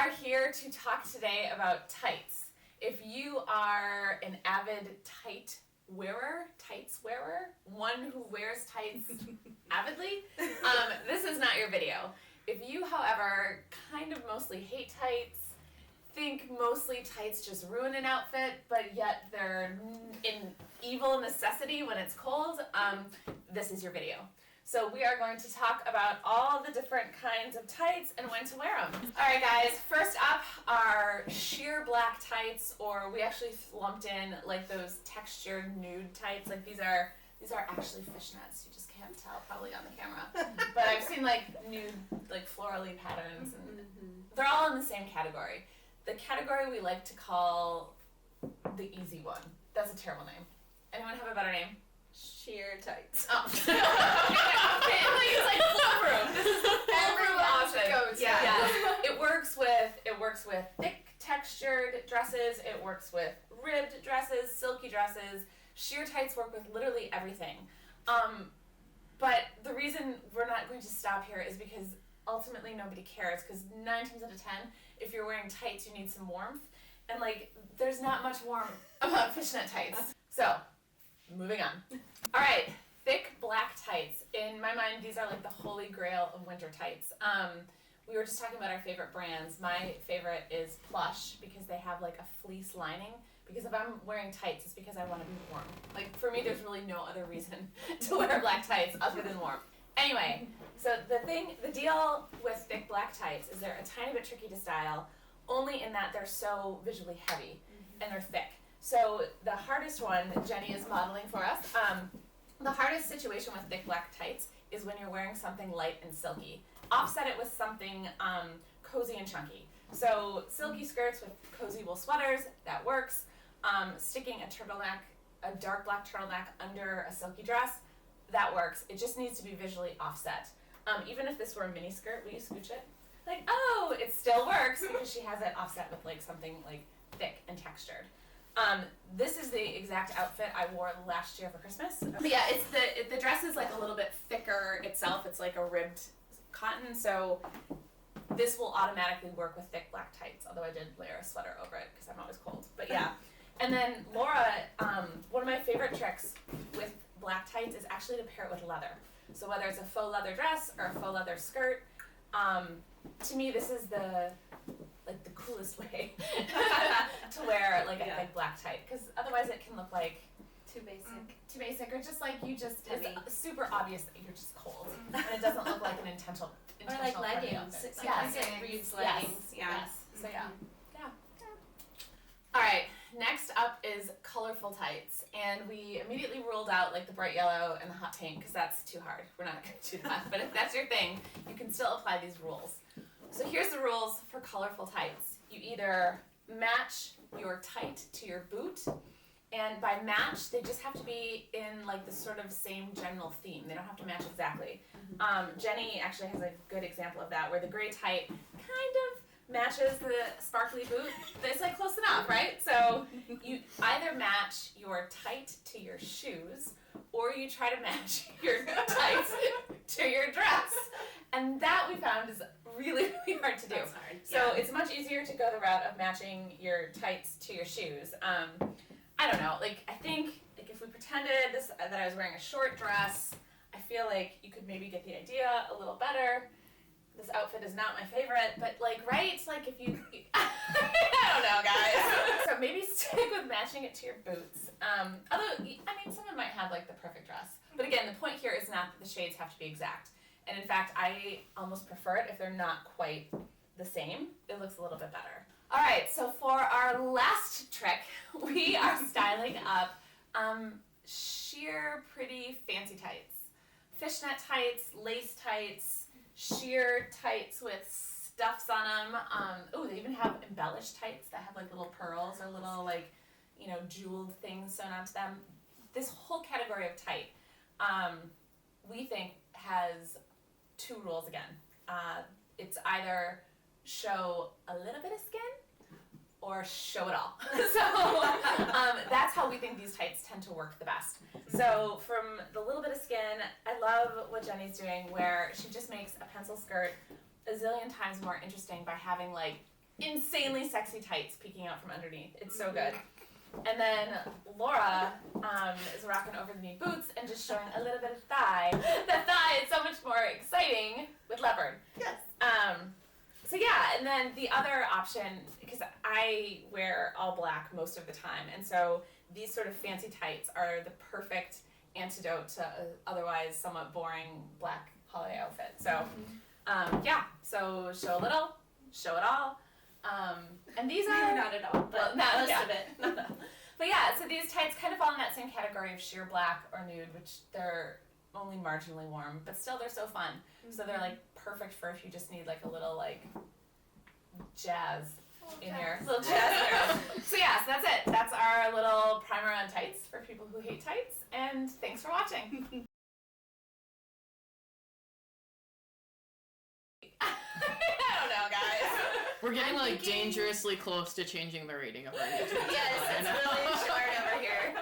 are here to talk today about tights. If you are an avid tights wearer, one who wears tights avidly, this is not your video. If you, however, kind of mostly hate tights, think mostly tights just ruin an outfit, but yet they're in evil necessity when it's cold, this is your video. So we are going to talk about all the different kinds of tights and when to wear them. All right, guys, first up are sheer black tights, or we actually lumped in like those textured nude tights. Like these are actually fishnets. You just can't tell probably on the camera. But I've seen like nude, like florally patterns, and they're all in the same category. The category we like to call the easy one. That's a terrible name. Anyone have a better name? Sheer tights. Oh. It's like foolproof. This is every option. Goes. Yeah. It works with thick textured dresses. It works with ribbed dresses, silky dresses. Sheer tights work with literally everything. But the reason we're not going to stop here is because ultimately nobody cares. Because 9 times out of 10, if you're wearing tights, you need some warmth, and like there's not much warmth about fishnet tights. So. Moving on. All right, thick black tights. In my mind, these are like the holy grail of winter tights. We were just talking about our favorite brands. My favorite is Plush because they have like a fleece lining. Because if I'm wearing tights, it's because I want to be warm. Like for me, there's really no other reason to wear black tights other than warm. Anyway, so the deal with thick black tights is they're a tiny bit tricky to style, only in that they're so visually heavy and they're thick. So the hardest one Jeni is modeling for us, the hardest situation with thick black tights is when you're wearing something light and silky. Offset it with something cozy and chunky. So silky skirts with cozy wool sweaters, that works. Sticking a dark black turtleneck under a silky dress, that works. It just needs to be visually offset. Even if this were a mini skirt, will you scooch it? Like, oh, it still works because she has it offset with like something like thick and textured. This is the exact outfit I wore last year for Christmas. But yeah, it's the dress is like a little bit thicker itself. It's like a ribbed cotton, so this will automatically work with thick black tights, although I did layer a sweater over it because I'm always cold. But yeah. And then Laura, one of my favorite tricks with black tights is actually to pair it with leather. So whether it's a faux leather dress or a faux leather skirt, to me this is the coolest way to wear like a thick black tight, because otherwise it can look like too basic, or just like it's super obvious that you're just cold, and it doesn't look like an intentional or like leggings. Yes. It reads leggings. Yes. So yeah. All right, next up is colorful tights, and we immediately ruled out like the bright yellow and the hot pink because that's too hard. We're not going to do that, but if that's your thing, you can still apply these rules. So here's the rules for colorful tights. You either match your tight to your boot, and by match, they just have to be in like the sort of same general theme. They don't have to match exactly. Jeni actually has a good example of that, where the gray tight kind of matches the sparkly boot. It's like close enough, right? So you either match your tight to your shoes, or you try to match your tights to your dress. And that we found is really, really hard to do. That's hard. So it's much easier to go the route of matching your tights to your shoes. I don't know, like I think like if we pretended that I was wearing a short dress, I feel like you could maybe get the idea a little better. This outfit is not my favorite, but like, right? It's like if you I don't know, guys. So maybe stick with matching it to your boots. Although, I mean, someone might have like the perfect dress. But again, the point here is not that the shades have to be exact. And in fact, I almost prefer it if they're not quite the same. It looks a little bit better. All right, so for our last trick, we are styling up sheer, pretty, fancy tights. Fishnet tights, lace tights, sheer tights with stuffs on them. They even have embellished tights that have like little pearls or little like, jeweled things sewn onto them. This whole category of tight, we think has 2 rules again. It's either show a little bit of skin or show it all. So that's how we think these tights tend to work the best. So from the little bit of skin, I love what Jeni's doing where she just makes a pencil skirt a zillion times more interesting by having like insanely sexy tights peeking out from underneath. It's so good. And then Laura is rocking over-the-knee boots and just showing a little bit of thigh. The thigh is so much more exciting with leopard. Yes. So yeah, and then the other option, because I wear all black most of the time, and so these sort of fancy tights are the perfect antidote to otherwise somewhat boring black holiday outfit. So yeah, so show a little, show it all. And these are not at all, but most of it. But yeah, so these tights kind of fall in that same category of sheer black or nude, which they're only marginally warm, but still they're so fun. So they're like perfect for if you just need like a little like jazz in your little jazz there. So yeah, so that's it. That's our little primer on tights for people who hate tights, and thanks for watching. I don't know, guys. We're getting dangerously close to changing the rating of our YouTube. Yes.